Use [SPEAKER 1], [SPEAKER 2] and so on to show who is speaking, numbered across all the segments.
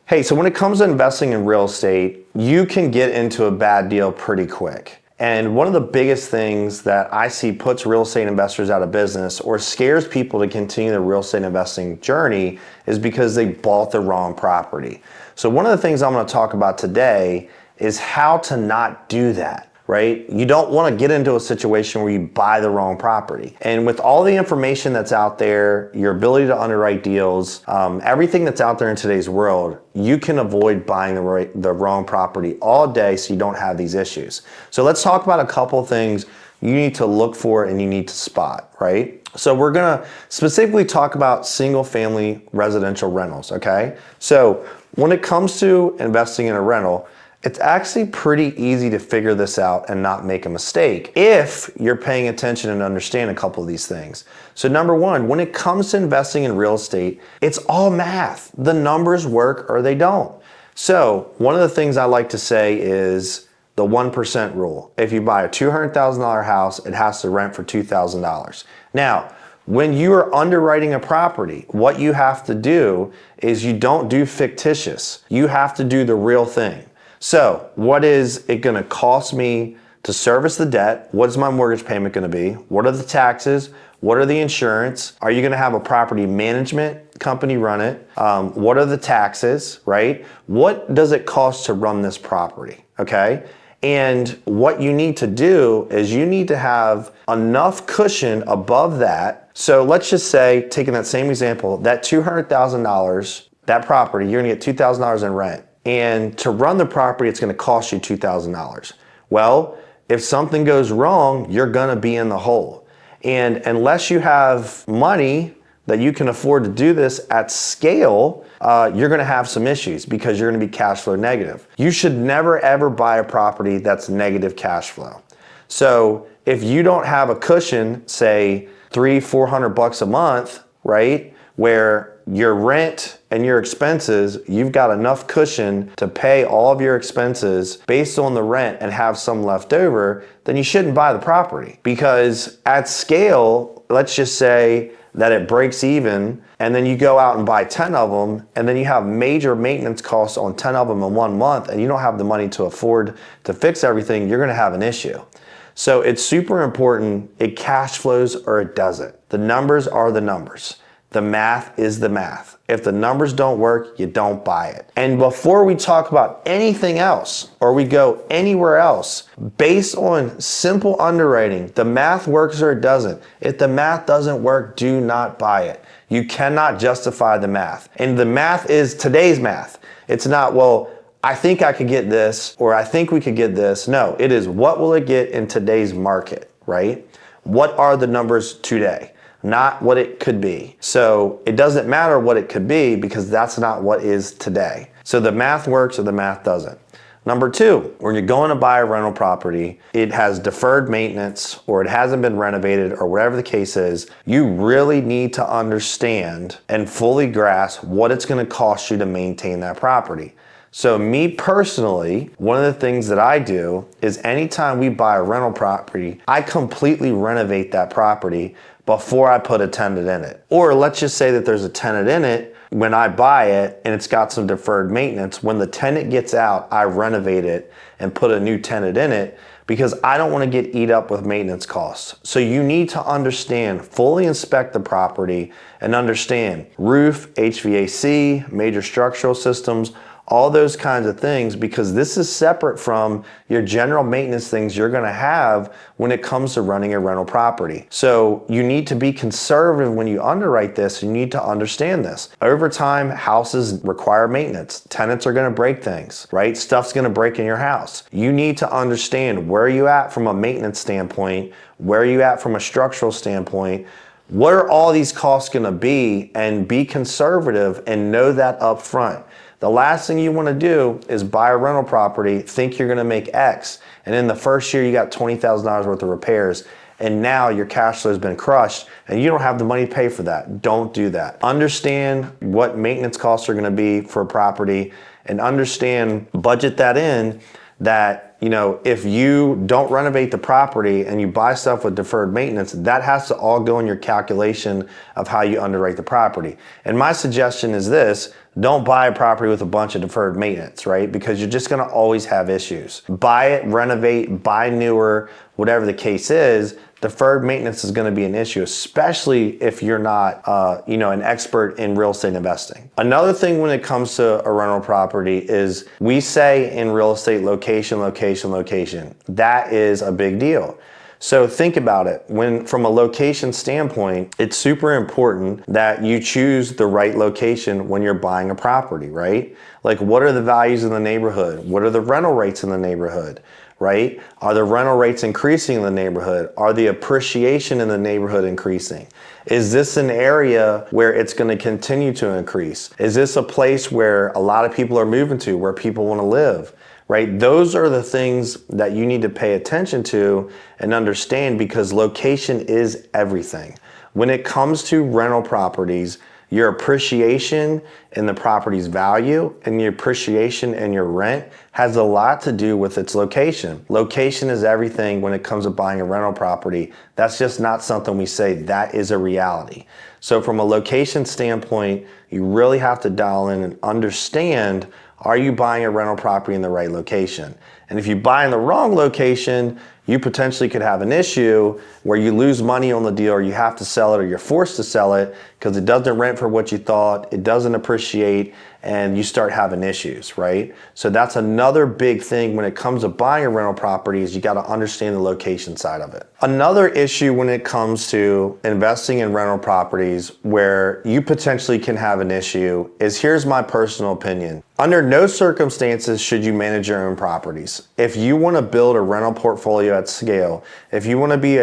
[SPEAKER 1] Hey, so when it comes to investing in real estate, you can get into a bad deal pretty quick. And one of the biggest things that I see puts real estate investors out of business or scares people to continue the real estate investing journey is because they bought the wrong property. So one of the things I'm going to talk about today is how to not do that, right? You don't want to get into a situation where you buy the wrong property. And with all the information that's out there, your ability to underwrite deals, everything that's out there in today's world, you can avoid buying the wrong property all day so you don't have these issues. So let's talk about a couple of things you need to look for and you need to spot, right? So we're gonna specifically talk about single family residential rentals, okay? So when it comes to investing in a rental, it's actually pretty easy to figure this out and not make a mistake if you're paying attention and understand a couple of these things. So number one, when it comes to investing in real estate, it's all math. The numbers work or they don't. So one of the things I like to say is the 1% rule. If you buy a $200,000 house, it has to rent for $2,000. Now, when you are underwriting a property, what you have to do is you don't do fictitious. You have to do the real thing. So what is it going to cost me to service the debt? What is my mortgage payment going to be? What are the taxes? What are the insurance? Are you going to have a property management company run it? What are the taxes, right? What does it cost to run this property? Okay. And what you need to do is you need to have enough cushion above that. So let's just say, taking that same example, that $200,000, that property, you're going to get $2,000 in rent. And to run the property, it's going to cost you $2,000. Well, if something goes wrong, you're going to be in the hole. And unless you have money that you can afford to do this at scale, you're going to have some issues because you're going to be cash flow negative. You should never ever buy a property that's negative cash flow. So if you don't have a cushion, say $300-400 a month, right, where your rent and your expenses, you've got enough cushion to pay all of your expenses based on the rent and have some left over, then you shouldn't buy the property. Because at scale, let's just say that it breaks even and then you go out and buy 10 of them and then you have major maintenance costs on 10 of them in 1 month and you don't have the money to afford to fix everything, you're gonna have an issue. So it's super important, it cash flows or it doesn't. The numbers are the numbers. The math is the math. If the numbers don't work, you don't buy it. And before we talk about anything else or we go anywhere else, based on simple underwriting, the math works or it doesn't. If the math doesn't work, do not buy it. You cannot justify the math. And the math is today's math. It's not, well, I think I could get this or I think we could get this. No, it is what will it get in today's market, right? What are the numbers today? Not what it could be. So it doesn't matter what it could be because that's not what is today. So the math works or the math doesn't. Number two, when you're going to buy a rental property, it has deferred maintenance or it hasn't been renovated or whatever the case is, you really need to understand and fully grasp what it's going to cost you to maintain that property. So me personally, one of the things that I do is anytime we buy a rental property, I completely renovate that property before I put a tenant in it. Or let's just say that there's a tenant in it when I buy it and it's got some deferred maintenance. When the tenant gets out, I renovate it and put a new tenant in it because I don't want to get eat up with maintenance costs. So you need to understand, fully inspect the property and understand roof, HVAC, major structural systems, all those kinds of things, because this is separate from your general maintenance things you're gonna have when it comes to running a rental property. So you need to be conservative when you underwrite this. You need to understand this. Over time, houses require maintenance. Tenants are gonna break things, right? Stuff's gonna break in your house. You need to understand where you at from a maintenance standpoint, where you at from a structural standpoint, what are all these costs gonna be, and be conservative and know that up front. The last thing you want to do is buy a rental property, think you're going to make X, and in the first year you got $20,000 worth of repairs, and now your cash flow has been crushed, and you don't have the money to pay for that. Don't do that. Understand what maintenance costs are going to be for a property, and understand, budget that in. that, if you don't renovate the property and you buy stuff with deferred maintenance, that has to all go in your calculation of how you underwrite the property. And my suggestion is this: don't buy a property with a bunch of deferred maintenance, right? Because you're just gonna always have issues. Buy it, renovate, buy newer, whatever the case is. Deferred maintenance is going to be an issue, especially if you're not, an expert in real estate investing. Another thing when it comes to a rental property is we say in real estate, location, location, location. That is a big deal. So think about it. From a location standpoint, it's super important that you choose the right location when you're buying a property, right? Like, what are the values in the neighborhood? What are the rental rates in the neighborhood? Right? Are the rental rates increasing in the neighborhood? Are the appreciation in the neighborhood increasing? Is this an area where it's going to continue to increase? Is this a place where a lot of people are moving to, where people want to live? Right? Those are the things that you need to pay attention to and understand, because location is everything. When it comes to rental properties, your appreciation in the property's value and your appreciation in your rent has a lot to do with its location. Location is everything when it comes to buying a rental property. That's just not something we say, that is a reality. So from a location standpoint, you really have to dial in and understand, are you buying a rental property in the right location? And if you buy in the wrong location, you potentially could have an issue where you lose money on the deal, or you have to sell it, or you're forced to sell it because it doesn't rent for what you thought, it doesn't appreciate, and you start having issues, right? So that's another big thing when it comes to buying a rental property, is you got to understand the location side of it. Another issue when it comes to investing in rental properties where you potentially can have an issue is, here's my personal opinion. Under no circumstances should you manage your own properties. If you want to build a rental portfolio at scale, if you want to be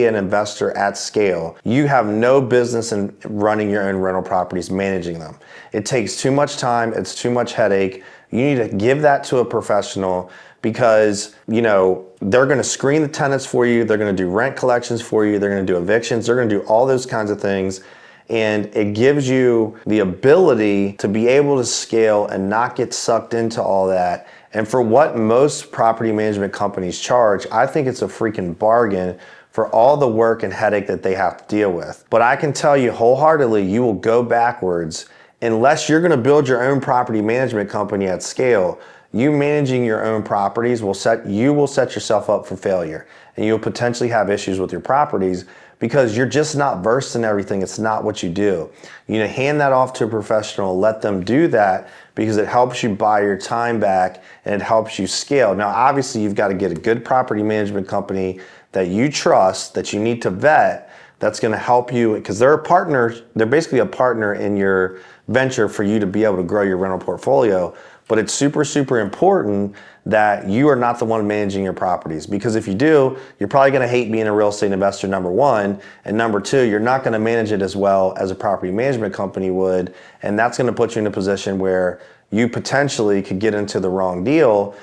[SPEAKER 1] an investor at scale, you have no business in running your own rental properties, managing them. It takes too much time, it's too much headache. You need to give that to a professional, because they're going to screen the tenants for you, they're going to do rent collections for you, they're going to do evictions, they're going to do all those kinds of things. And it gives you the ability to be able to scale and not get sucked into all that. And for what most property management companies charge, I think it's a freaking bargain for all the work and headache that they have to deal with. But I can tell you wholeheartedly, you will go backwards unless you're going to build your own property management company at scale. You managing your own properties will set yourself up for failure, and you'll potentially have issues with your properties because you're just not versed in everything. It's not what you do. You hand that off to a professional, let them do that, because it helps you buy your time back and it helps you scale. Now, obviously, you've got to get a good property management company that you trust, that you need to vet, that's going to help you, because they're basically a partner in your venture for you to be able to grow your rental portfolio. But it's super, super important that you are not the one managing your properties, because if you do, you're probably going to hate being a real estate investor, number one, and number two, you're not going to manage it as well as a property management company would, and that's going to put you in a position where you potentially could get into the wrong deal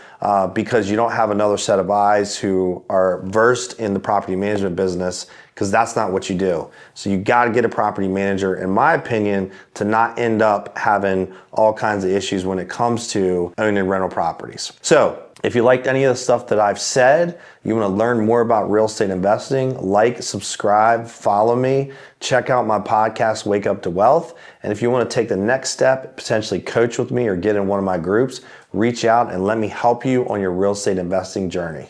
[SPEAKER 1] because you don't have another set of eyes who are versed in the property management business, because that's not what you do. So you got to get a property manager, in my opinion, to not end up having all kinds of issues when it comes to owning rental properties. So if you liked any of the stuff that I've said, you want to learn more about real estate investing, like, subscribe, follow me, check out my podcast, Wake Up to Wealth. And if you want to take the next step, potentially coach with me or get in one of my groups, reach out and let me help you on your real estate investing journey.